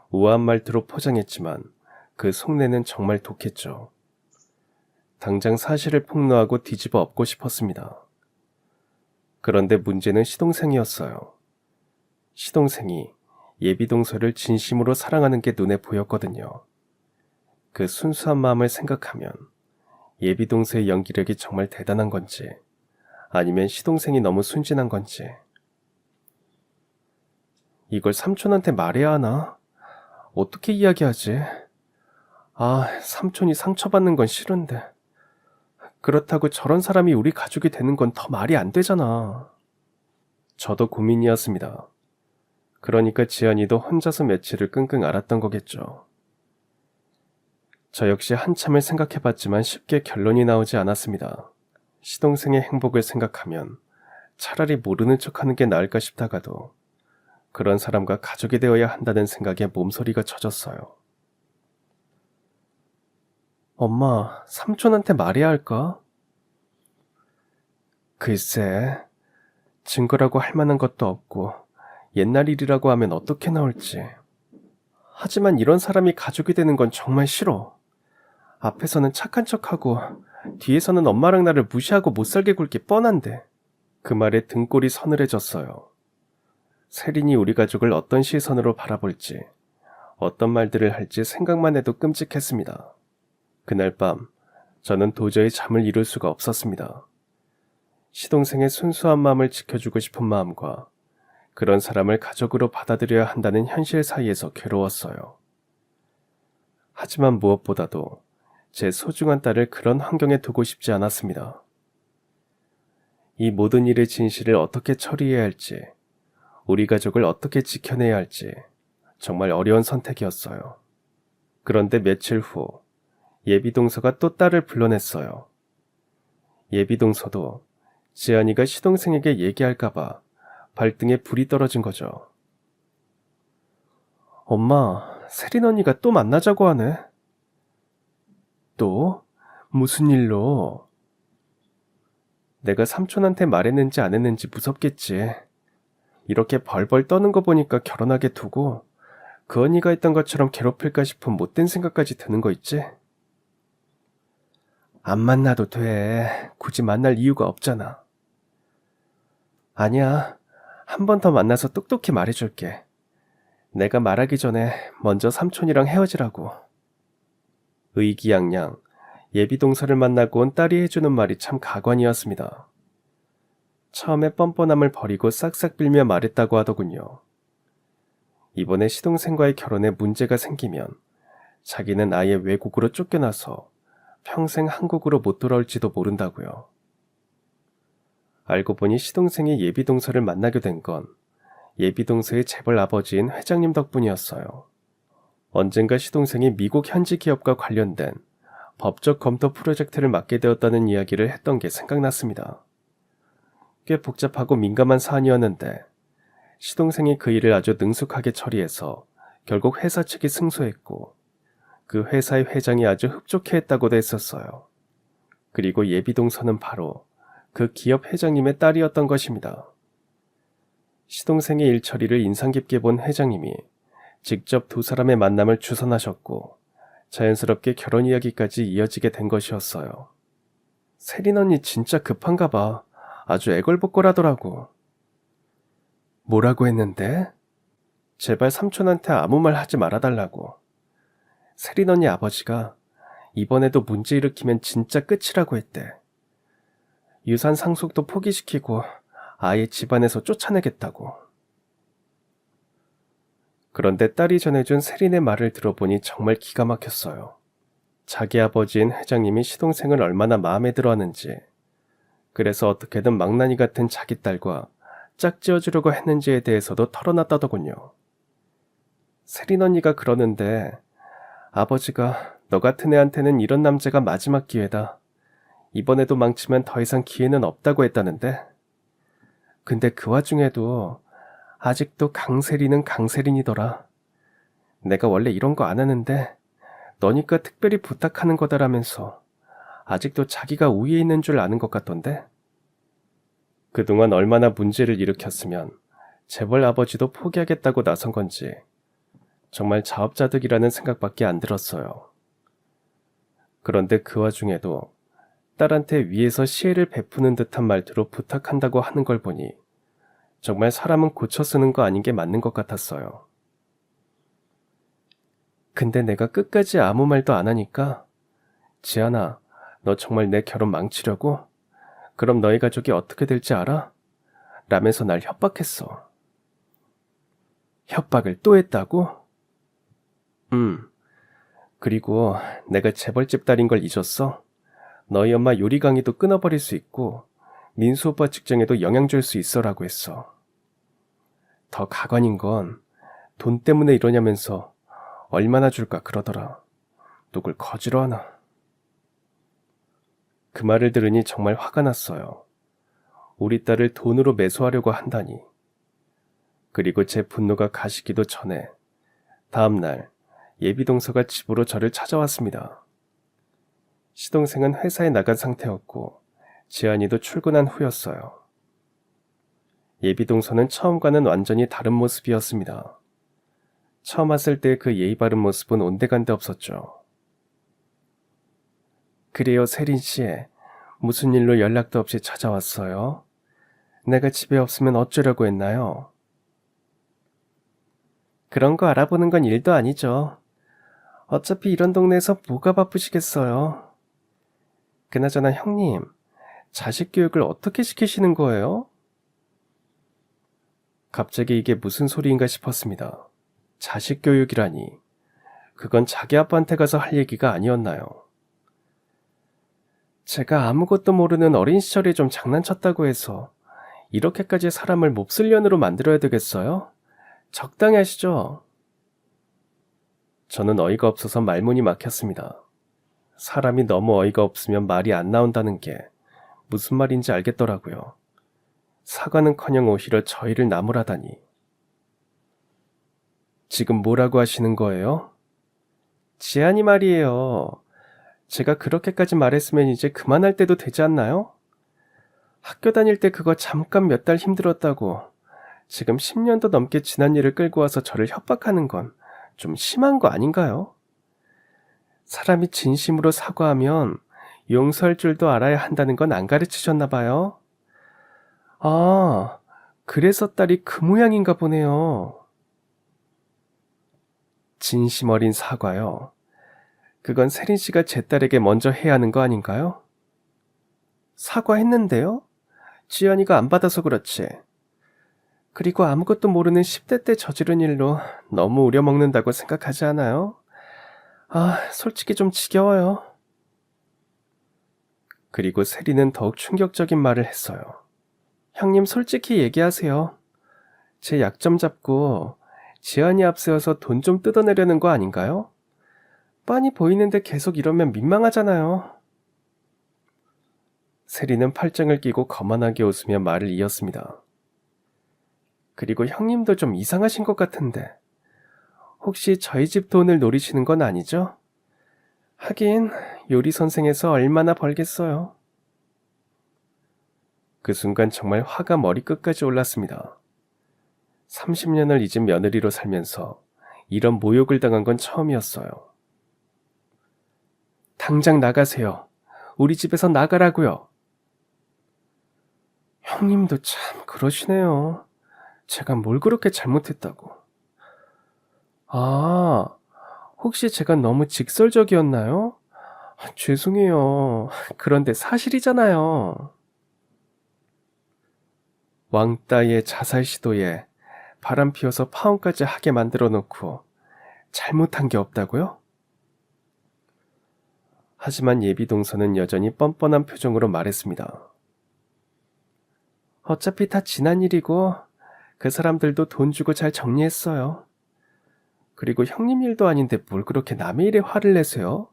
우아한 말투로 포장했지만 그 속내는 정말 독했죠. 당장 사실을 폭로하고 뒤집어 엎고 싶었습니다. 그런데 문제는 시동생이었어요. 시동생이 예비동서를 진심으로 사랑하는 게 눈에 보였거든요. 그 순수한 마음을 생각하면 예비동서의 연기력이 정말 대단한 건지 아니면 시동생이 너무 순진한 건지. 이걸 삼촌한테 말해야 하나? 어떻게 이야기하지? 삼촌이 상처받는 건 싫은데. 그렇다고 저런 사람이 우리 가족이 되는 건 더 말이 안 되잖아. 저도 고민이었습니다. 그러니까 지연이도 혼자서 며칠을 끙끙 앓았던 거겠죠. 저 역시 한참을 생각해봤지만 쉽게 결론이 나오지 않았습니다. 시동생의 행복을 생각하면 차라리 모르는 척하는 게 나을까 싶다가도 그런 사람과 가족이 되어야 한다는 생각에 몸소리가 쳐졌어요. 엄마, 삼촌한테 말해야 할까? 글쎄, 증거라고 할 만한 것도 없고 옛날 일이라고 하면 어떻게 나올지. 하지만 이런 사람이 가족이 되는 건 정말 싫어. 앞에서는 착한 척하고 뒤에서는 엄마랑 나를 무시하고 못살게 굴 게 뻔한데. 그 말에 등골이 서늘해졌어요. 세린이 우리 가족을 어떤 시선으로 바라볼지, 어떤 말들을 할지 생각만 해도 끔찍했습니다. 그날 밤 저는 도저히 잠을 이룰 수가 없었습니다. 시동생의 순수한 마음을 지켜주고 싶은 마음과 그런 사람을 가족으로 받아들여야 한다는 현실 사이에서 괴로웠어요. 하지만 무엇보다도 제 소중한 딸을 그런 환경에 두고 싶지 않았습니다. 이 모든 일의 진실을 어떻게 처리해야 할지, 우리 가족을 어떻게 지켜내야 할지 정말 어려운 선택이었어요. 그런데 며칠 후 예비동서가 또 딸을 불러냈어요. 예비동서도 지연이가 시동생에게 얘기할까봐 발등에 불이 떨어진 거죠. 엄마, 세린 언니가 또 만나자고 하네. 또? 무슨 일로? 내가 삼촌한테 말했는지 안 했는지 무섭겠지. 이렇게 벌벌 떠는 거 보니까 결혼하게 두고 그 언니가 했던 것처럼 괴롭힐까 싶은 못된 생각까지 드는 거 있지? 안 만나도 돼. 굳이 만날 이유가 없잖아. 아니야. 한 번 더 만나서 똑똑히 말해줄게. 내가 말하기 전에 먼저 삼촌이랑 헤어지라고. 의기양양 예비동서를 만나고 온 딸이 해주는 말이 참 가관이었습니다. 처음에 뻔뻔함을 버리고 싹싹 빌며 말했다고 하더군요. 이번에 시동생과의 결혼에 문제가 생기면 자기는 아예 외국으로 쫓겨나서 평생 한국으로 못 돌아올지도 모른다고요. 알고 보니 시동생이 예비동서를 만나게 된 건 예비동서의 재벌 아버지인 회장님 덕분이었어요. 언젠가 시동생이 미국 현지 기업과 관련된 법적 검토 프로젝트를 맡게 되었다는 이야기를 했던 게 생각났습니다. 꽤 복잡하고 민감한 사안이었는데 시동생이 그 일을 아주 능숙하게 처리해서 결국 회사 측이 승소했고 그 회사의 회장이 아주 흡족해했다고도 했었어요. 그리고 예비동서는 바로 그 기업 회장님의 딸이었던 것입니다. 시동생의 일 처리를 인상 깊게 본 회장님이 직접 두 사람의 만남을 주선하셨고 자연스럽게 결혼 이야기까지 이어지게 된 것이었어요. 세린 언니 진짜 급한가 봐. 아주 애걸복걸하더라고. 뭐라고 했는데? 제발 삼촌한테 아무 말 하지 말아달라고. 세린 언니 아버지가 이번에도 문제 일으키면 진짜 끝이라고 했대. 유산 상속도 포기시키고 아예 집안에서 쫓아내겠다고. 그런데 딸이 전해준 세린의 말을 들어보니 정말 기가 막혔어요. 자기 아버지인 회장님이 시동생을 얼마나 마음에 들어하는지, 그래서 어떻게든 망나니 같은 자기 딸과 짝지어주려고 했는지에 대해서도 털어놨다더군요. 세린 언니가 그러는데 아버지가 너 같은 애한테는 이런 남자가 마지막 기회다. 이번에도 망치면 더 이상 기회는 없다고 했다는데. 근데 그 와중에도 아직도 강세린은 강세린이더라. 내가 원래 이런 거 안 하는데 너니까 특별히 부탁하는 거다라면서 아직도 자기가 우위에 있는 줄 아는 것 같던데. 그동안 얼마나 문제를 일으켰으면 재벌 아버지도 포기하겠다고 나선 건지 정말 자업자득이라는 생각밖에 안 들었어요. 그런데 그 와중에도 딸한테 위에서 시혜를 베푸는 듯한 말투로 부탁한다고 하는 걸 보니 정말 사람은 고쳐 쓰는 거 아닌 게 맞는 것 같았어요. 근데 내가 끝까지 아무 말도 안 하니까 지안아, 너 정말 내 결혼 망치려고? 그럼 너희 가족이 어떻게 될지 알아? 라면서 날 협박했어. 협박을 또 했다고? 그리고 내가 재벌집 딸인 걸 잊었어? 너희 엄마 요리 강의도 끊어버릴 수 있고 민수 오빠 직장에도 영향 줄 수 있어라고 했어. 더 가관인 건 돈 때문에 이러냐면서 얼마나 줄까 그러더라. 누굴 거지로 하나. 그 말을 들으니 정말 화가 났어요. 우리 딸을 돈으로 매수하려고 한다니. 그리고 제 분노가 가시기도 전에 다음날 예비동서가 집으로 저를 찾아왔습니다. 시동생은 회사에 나간 상태였고 지안이도 출근한 후였어요. 예비동서는 처음과는 완전히 다른 모습이었습니다. 처음 왔을 때 그 예의 바른 모습은 온데간데 없었죠. 그래요, 세린씨. 무슨 일로 연락도 없이 찾아왔어요? 내가 집에 없으면 어쩌려고 했나요? 그런 거 알아보는 건 일도 아니죠. 어차피 이런 동네에서 뭐가 바쁘시겠어요. 그나저나 형님, 자식 교육을 어떻게 시키시는 거예요? 갑자기 이게 무슨 소리인가 싶었습니다. 자식 교육이라니. 그건 자기 아빠한테 가서 할 얘기가 아니었나요? 제가 아무것도 모르는 어린 시절에 좀 장난쳤다고 해서 이렇게까지 사람을 몹쓸 년으로 만들어야 되겠어요? 적당히 하시죠. 저는 어이가 없어서 말문이 막혔습니다. 사람이 너무 어이가 없으면 말이 안 나온다는 게 무슨 말인지 알겠더라고요. 사과는커녕 오히려 저희를 나무라다니. 지금 뭐라고 하시는 거예요? 지안이 말이에요. 제가 그렇게까지 말했으면 이제 그만할 때도 되지 않나요? 학교 다닐 때 그거 잠깐 몇 달 힘들었다고 지금 10년도 넘게 지난 일을 끌고 와서 저를 협박하는 건 좀 심한 거 아닌가요? 사람이 진심으로 사과하면 용서할 줄도 알아야 한다는 건 안 가르치셨나 봐요. 아, 그래서 딸이 그 모양인가 보네요. 진심 어린 사과요. 그건 세린 씨가 제 딸에게 먼저 해야 하는 거 아닌가요? 사과했는데요? 지연이가 안 받아서 그렇지. 그리고 아무것도 모르는 10대 때 저지른 일로 너무 우려먹는다고 생각하지 않아요? 아, 솔직히 좀 지겨워요. 그리고 세리는 더욱 충격적인 말을 했어요. 형님 솔직히 얘기하세요. 제 약점 잡고 지연이 앞세워서 돈 좀 뜯어내려는 거 아닌가요? 빤히 보이는데 계속 이러면 민망하잖아요. 세리는 팔짱을 끼고 거만하게 웃으며 말을 이었습니다. 그리고 형님도 좀 이상하신 것 같은데 혹시 저희 집 돈을 노리시는 건 아니죠? 하긴 요리 선생에서 얼마나 벌겠어요. 그 순간 정말 화가 머리끝까지 올랐습니다. 30년을 잊은 며느리로 살면서 이런 모욕을 당한 건 처음이었어요. 당장 나가세요. 우리 집에서 나가라고요. 형님도 참 그러시네요. 제가 뭘 그렇게 잘못했다고. 아, 혹시 제가 너무 직설적이었나요? 죄송해요. 그런데 사실이잖아요. 왕따의 자살 시도에 바람 피워서 파혼까지 하게 만들어 놓고 잘못한 게 없다고요? 하지만 예비동서는 여전히 뻔뻔한 표정으로 말했습니다. 어차피 다 지난 일이고 그 사람들도 돈 주고 잘 정리했어요. 그리고 형님 일도 아닌데 뭘 그렇게 남의 일에 화를 내세요?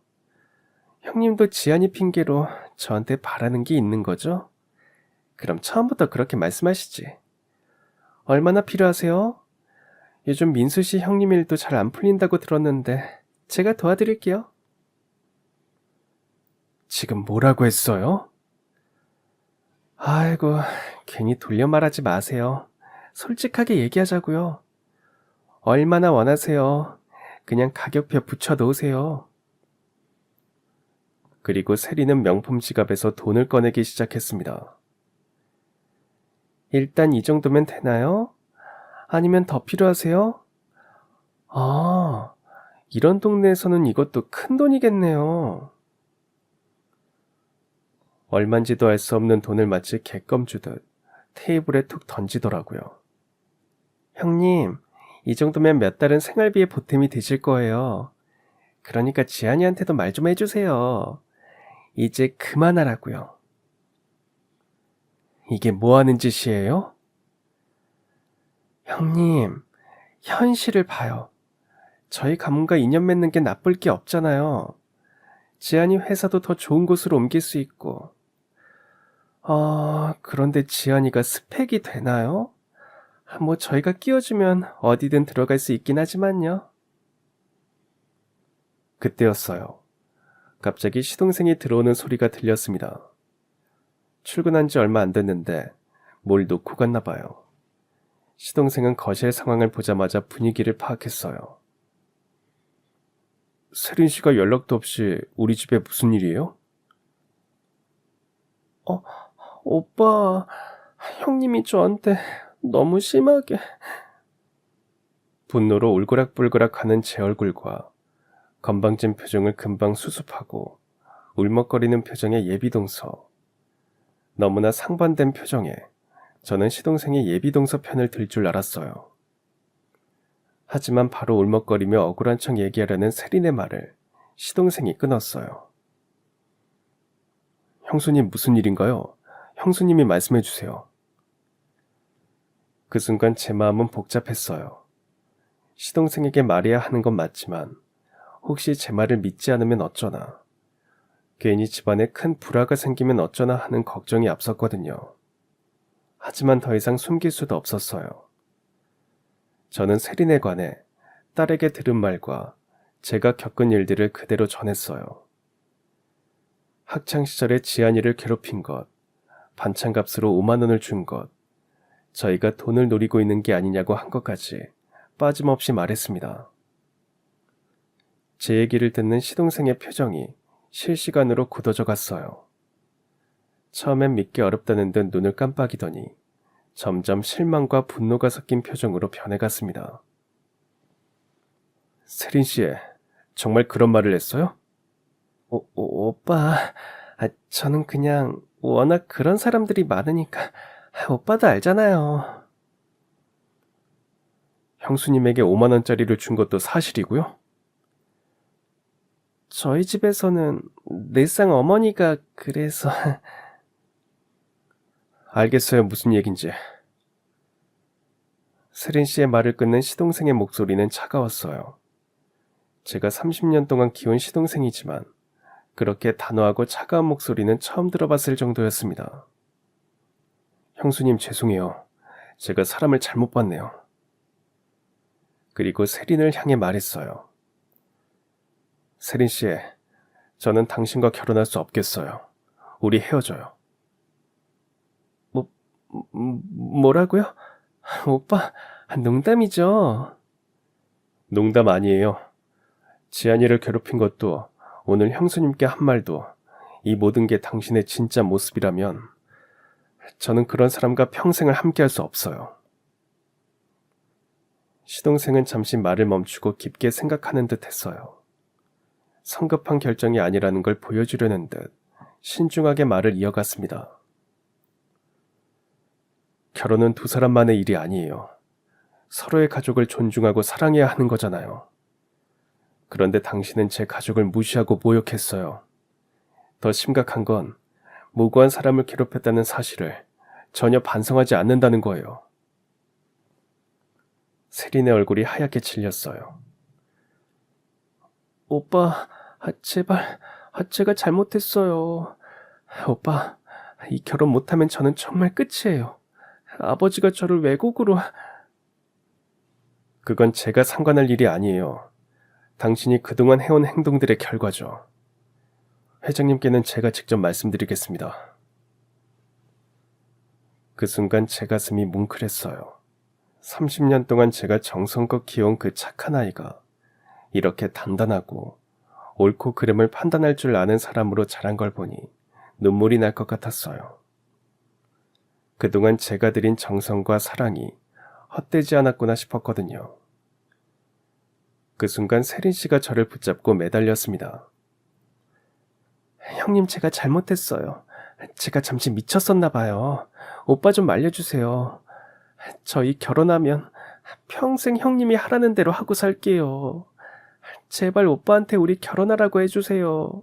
형님도 지안이 핑계로 저한테 바라는 게 있는 거죠? 그럼 처음부터 그렇게 말씀하시지. 얼마나 필요하세요? 요즘 민수 씨 형님 일도 잘 안 풀린다고 들었는데 제가 도와드릴게요. 지금 뭐라고 했어요? 아이고, 괜히 돌려 말하지 마세요. 솔직하게 얘기하자고요. 얼마나 원하세요? 그냥 가격표 붙여 놓으세요. 그리고 세리는 명품 지갑에서 돈을 꺼내기 시작했습니다. 일단 이 정도면 되나요? 아니면 더 필요하세요? 아, 이런 동네에서는 이것도 큰 돈이겠네요. 얼만지도 알 수 없는 돈을 마치 객검 주듯 테이블에 툭 던지더라고요. 형님, 이 정도면 몇 달은 생활비에 보탬이 되실 거예요. 그러니까 지안이한테도 말 좀 해주세요. 이제 그만하라고요. 이게 뭐 하는 짓이에요? 형님, 현실을 봐요. 저희 가문과 인연 맺는 게 나쁠 게 없잖아요. 지안이 회사도 더 좋은 곳으로 옮길 수 있고. 그런데 지안이가 스펙이 되나요? 뭐 저희가 끼워주면 어디든 들어갈 수 있긴 하지만요. 그때였어요. 갑자기 시동생이 들어오는 소리가 들렸습니다. 출근한 지 얼마 안 됐는데 뭘 놓고 갔나 봐요. 시동생은 거실 상황을 보자마자 분위기를 파악했어요. 세린 씨가 연락도 없이 우리 집에 무슨 일이에요? 오빠, 형님이 저한테 너무 심하게... 분노로 울그락불그락하는 제 얼굴과 건방진 표정을 금방 수습하고 울먹거리는 표정의 예비동서. 너무나 상반된 표정에 저는 시동생의 예비동서 편을 들 줄 알았어요. 하지만 바로 울먹거리며 억울한 척 얘기하려는 세린의 말을 시동생이 끊었어요. 형수님 무슨 일인가요? 형수님이 말씀해 주세요. 그 순간 제 마음은 복잡했어요. 시동생에게 말해야 하는 건 맞지만 혹시 제 말을 믿지 않으면 어쩌나. 괜히 집안에 큰 불화가 생기면 어쩌나 하는 걱정이 앞섰거든요. 하지만 더 이상 숨길 수도 없었어요. 저는 세린에 관해 딸에게 들은 말과 제가 겪은 일들을 그대로 전했어요. 학창시절에 지안이를 괴롭힌 것, 반찬값으로 5만 원을 준 것, 저희가 돈을 노리고 있는 게 아니냐고 한 것까지 빠짐없이 말했습니다. 제 얘기를 듣는 시동생의 표정이 실시간으로 굳어져 갔어요. 처음엔 믿기 어렵다는 듯 눈을 깜빡이더니 점점 실망과 분노가 섞인 표정으로 변해갔습니다. 세린 씨, 정말 그런 말을 했어요? 오빠, 저는 그냥 워낙 그런 사람들이 많으니까 오빠도 알잖아요. 형수님에게 5만 원짜리를 준 것도 사실이고요? 저희 집에서는 늘상 어머니가 그래서... 알겠어요, 무슨 얘긴지. 세린 씨의 말을 끊는 시동생의 목소리는 차가웠어요. 제가 30년 동안 키운 시동생이지만 그렇게 단호하고 차가운 목소리는 처음 들어봤을 정도였습니다. 형수님 죄송해요. 제가 사람을 잘못 봤네요. 그리고 세린을 향해 말했어요. 세린 씨, 저는 당신과 결혼할 수 없겠어요. 우리 헤어져요. 뭐라고요? 오빠, 농담이죠? 농담 아니에요. 지안이를 괴롭힌 것도 오늘 형수님께 한 말도 이 모든 게 당신의 진짜 모습이라면 저는 그런 사람과 평생을 함께할 수 없어요. 시동생은 잠시 말을 멈추고 깊게 생각하는 듯 했어요. 성급한 결정이 아니라는 걸 보여주려는 듯 신중하게 말을 이어갔습니다. 결혼은 두 사람만의 일이 아니에요. 서로의 가족을 존중하고 사랑해야 하는 거잖아요. 그런데 당신은 제 가족을 무시하고 모욕했어요. 더 심각한 건 무고한 사람을 괴롭혔다는 사실을 전혀 반성하지 않는다는 거예요. 세린의 얼굴이 하얗게 질렸어요. 오빠, 제발, 제가 잘못했어요. 오빠, 이 결혼 못하면 저는 정말 끝이에요. 아버지가 저를 외국으로... 그건 제가 상관할 일이 아니에요. 당신이 그동안 해온 행동들의 결과죠. 회장님께는 제가 직접 말씀드리겠습니다. 그 순간 제 가슴이 뭉클했어요. 30년 동안 제가 정성껏 키워온 그 착한 아이가 이렇게 단단하고 옳고 그름을 판단할 줄 아는 사람으로 자란 걸 보니 눈물이 날 것 같았어요. 그동안 제가 들인 정성과 사랑이 헛되지 않았구나 싶었거든요. 그 순간 세린 씨가 저를 붙잡고 매달렸습니다. 형님, 제가 잘못했어요. 제가 잠시 미쳤었나 봐요. 오빠 좀 말려주세요. 저희 결혼하면 평생 형님이 하라는 대로 하고 살게요. 제발 오빠한테 우리 결혼하라고 해주세요.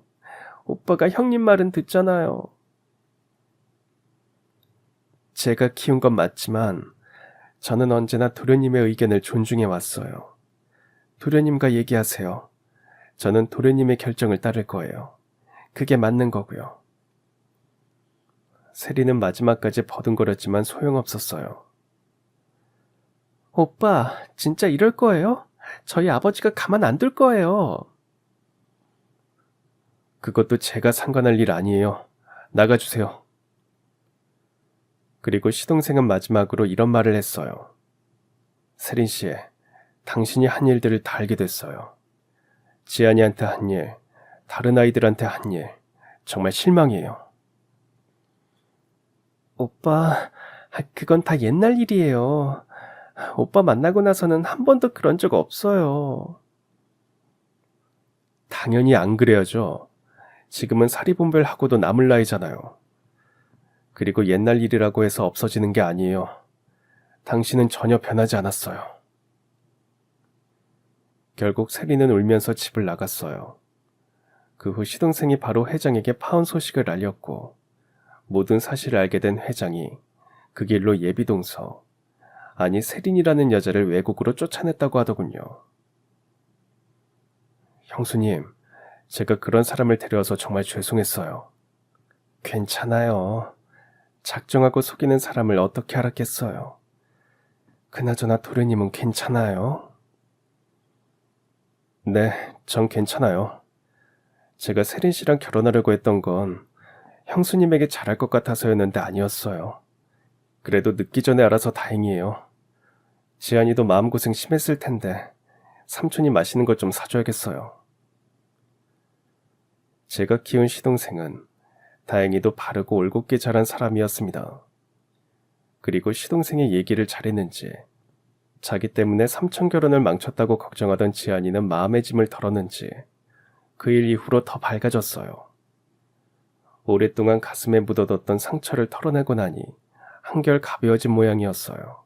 오빠가 형님 말은 듣잖아요. 제가 키운 건 맞지만 저는 언제나 도련님의 의견을 존중해 왔어요. 도련님과 얘기하세요. 저는 도련님의 결정을 따를 거예요. 그게 맞는 거고요. 세리는 마지막까지 버둥거렸지만 소용없었어요. 오빠, 진짜 이럴 거예요? 저희 아버지가 가만 안 둘 거예요. 그것도 제가 상관할 일 아니에요. 나가주세요. 그리고 시동생은 마지막으로 이런 말을 했어요. 세린 씨, 당신이 한 일들을 다 알게 됐어요. 지안이한테 한 일, 다른 아이들한테 한 일, 정말 실망이에요. 오빠, 그건 다 옛날 일이에요. 오빠 만나고 나서는 한 번도 그런 적 없어요. 당연히 안 그래야죠. 지금은 사리분별하고도 남을 나이잖아요. 그리고 옛날 일이라고 해서 없어지는 게 아니에요. 당신은 전혀 변하지 않았어요. 결국 세리는 울면서 집을 나갔어요. 그 후 시동생이 바로 회장에게 파혼 소식을 알렸고 모든 사실을 알게 된 회장이 그 길로 예비동서, 아니 세린이라는 여자를 외국으로 쫓아냈다고 하더군요. 형수님, 제가 그런 사람을 데려와서 정말 죄송했어요. 괜찮아요. 작정하고 속이는 사람을 어떻게 알았겠어요. 그나저나 도련님은 괜찮아요? 네, 전 괜찮아요. 제가 세린 씨랑 결혼하려고 했던 건 형수님에게 잘할 것 같아서였는데 아니었어요. 그래도 늦기 전에 알아서 다행이에요. 지안이도 마음고생 심했을 텐데 삼촌이 맛있는 것 좀 사줘야겠어요. 제가 키운 시동생은 다행히도 바르고 올곧게 자란 사람이었습니다. 그리고 시동생의 얘기를 잘했는지 자기 때문에 삼촌 결혼을 망쳤다고 걱정하던 지안이는 마음의 짐을 덜었는지 그 일 이후로 더 밝아졌어요. 오랫동안 가슴에 묻어뒀던 상처를 털어내고 나니 한결 가벼워진 모양이었어요.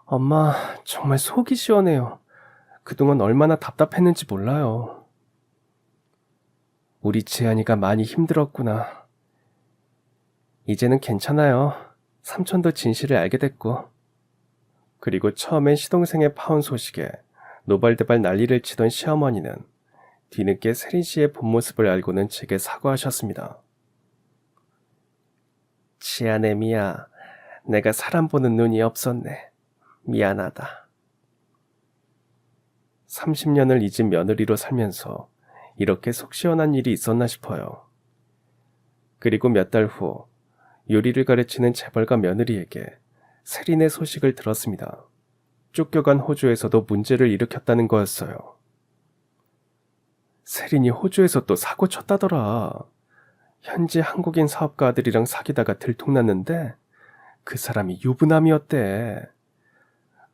엄마, 정말 속이 시원해요. 그동안 얼마나 답답했는지 몰라요. 우리 지안이가 많이 힘들었구나. 이제는 괜찮아요. 삼촌도 진실을 알게 됐고. 그리고 처음엔 시동생의 파혼 소식에 노발대발 난리를 치던 시어머니는 뒤늦게 세린 씨의 본 모습을 알고는 제게 사과하셨습니다. 지안의 미야, 내가 사람 보는 눈이 없었네. 미안하다. 30년을 잊은 며느리로 살면서 이렇게 속 시원한 일이 있었나 싶어요. 그리고 몇 달 후 요리를 가르치는 재벌가 며느리에게 세린의 소식을 들었습니다. 쫓겨간 호주에서도 문제를 일으켰다는 거였어요. 세린이 호주에서 또 사고 쳤다더라. 현지 한국인 사업가 아들이랑 사귀다가 들통났는데 그 사람이 유부남이었대.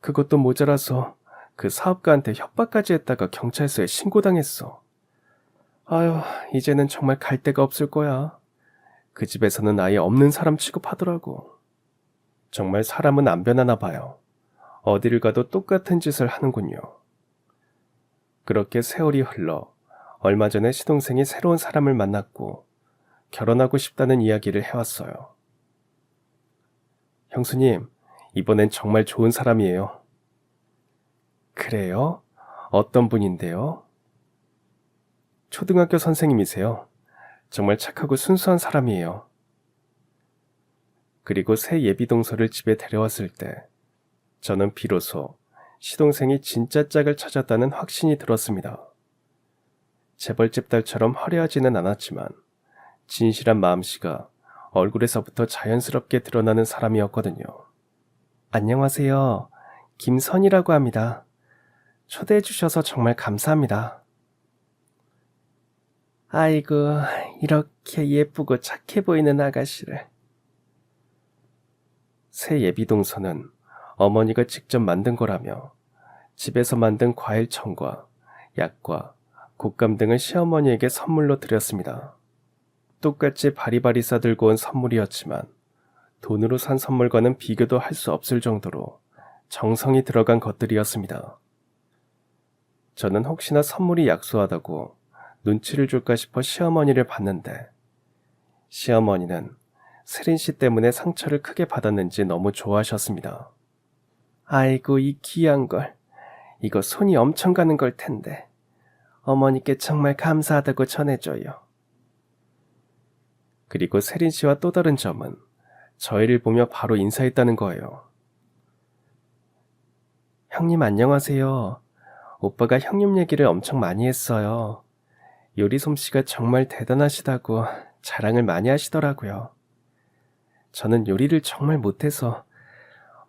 그것도 모자라서 그 사업가한테 협박까지 했다가 경찰서에 신고당했어. 아휴, 이제는 정말 갈 데가 없을 거야. 그 집에서는 아예 없는 사람 취급하더라고. 정말 사람은 안 변하나 봐요. 어디를 가도 똑같은 짓을 하는군요. 그렇게 세월이 흘러 얼마 전에 시동생이 새로운 사람을 만났고 결혼하고 싶다는 이야기를 해왔어요. 형수님, 이번엔 정말 좋은 사람이에요. 그래요? 어떤 분인데요? 초등학교 선생님이세요. 정말 착하고 순수한 사람이에요. 그리고 새 예비동서를 집에 데려왔을 때 저는 비로소 시동생이 진짜 짝을 찾았다는 확신이 들었습니다. 재벌집 딸처럼 화려하지는 않았지만 진실한 마음씨가 얼굴에서부터 자연스럽게 드러나는 사람이었거든요. 안녕하세요. 김선이라고 합니다. 초대해 주셔서 정말 감사합니다. 아이고, 이렇게 예쁘고 착해 보이는 아가씨를. 새 예비동서는 어머니가 직접 만든 거라며 집에서 만든 과일청과 약과 곶감 등을 시어머니에게 선물로 드렸습니다. 똑같이 바리바리 싸들고 온 선물이었지만 돈으로 산 선물과는 비교도 할 수 없을 정도로 정성이 들어간 것들이었습니다. 저는 혹시나 선물이 약소하다고 눈치를 줄까 싶어 시어머니를 봤는데 시어머니는 세린 씨 때문에 상처를 크게 받았는지 너무 좋아하셨습니다. 아이고, 이 귀한 걸. 이거 손이 엄청 가는 걸 텐데. 어머니께 정말 감사하다고 전해줘요. 그리고 세린 씨와 또 다른 점은 저희를 보며 바로 인사했다는 거예요. 형님 안녕하세요. 오빠가 형님 얘기를 엄청 많이 했어요. 요리 솜씨가 정말 대단하시다고 자랑을 많이 하시더라고요. 저는 요리를 정말 못해서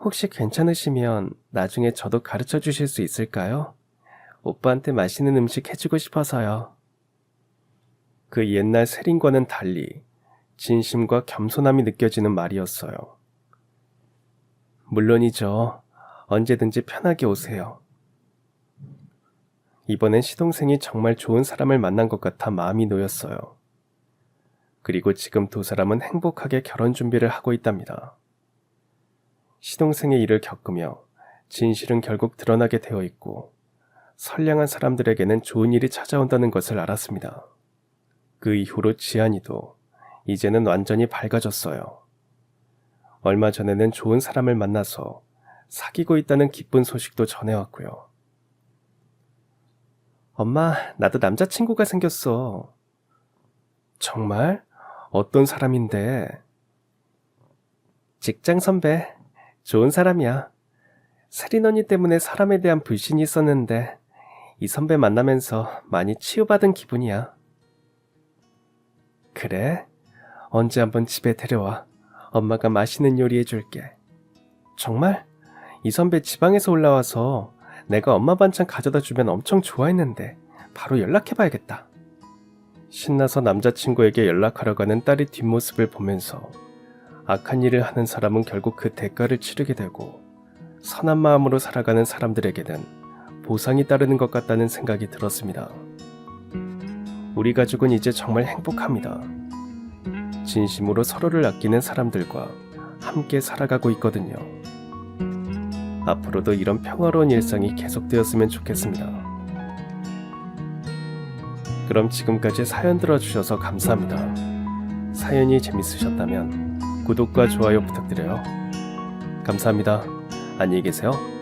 혹시 괜찮으시면 나중에 저도 가르쳐 주실 수 있을까요? 오빠한테 맛있는 음식 해주고 싶어서요. 그 옛날 세린과는 달리 진심과 겸손함이 느껴지는 말이었어요. 물론이죠. 언제든지 편하게 오세요. 이번엔 시동생이 정말 좋은 사람을 만난 것 같아 마음이 놓였어요. 그리고 지금 두 사람은 행복하게 결혼 준비를 하고 있답니다. 시동생의 일을 겪으며 진실은 결국 드러나게 되어 있고 선량한 사람들에게는 좋은 일이 찾아온다는 것을 알았습니다. 그 이후로 지안이도 이제는 완전히 밝아졌어요. 얼마 전에는 좋은 사람을 만나서 사귀고 있다는 기쁜 소식도 전해왔고요. 엄마, 나도 남자친구가 생겼어. 정말? 어떤 사람인데? 직장 선배. 좋은 사람이야. 세린 언니 때문에 사람에 대한 불신이 있었는데 이 선배 만나면서 많이 치유받은 기분이야. 그래? 언제 한번 집에 데려와. 엄마가 맛있는 요리 해줄게. 정말? 이 선배 지방에서 올라와서 내가 엄마 반찬 가져다 주면 엄청 좋아했는데 바로 연락해봐야겠다. 신나서 남자친구에게 연락하러 가는 딸의 뒷모습을 보면서 악한 일을 하는 사람은 결국 그 대가를 치르게 되고 선한 마음으로 살아가는 사람들에게는 보상이 따르는 것 같다는 생각이 들었습니다. 우리 가족은 이제 정말 행복합니다. 진심으로 서로를 아끼는 사람들과 함께 살아가고 있거든요. 앞으로도 이런 평화로운 일상이 계속되었으면 좋겠습니다. 그럼 지금까지 사연 들어주셔서 감사합니다. 사연이 재밌으셨다면 구독과 좋아요 부탁드려요. 감사합니다. 안녕히 계세요.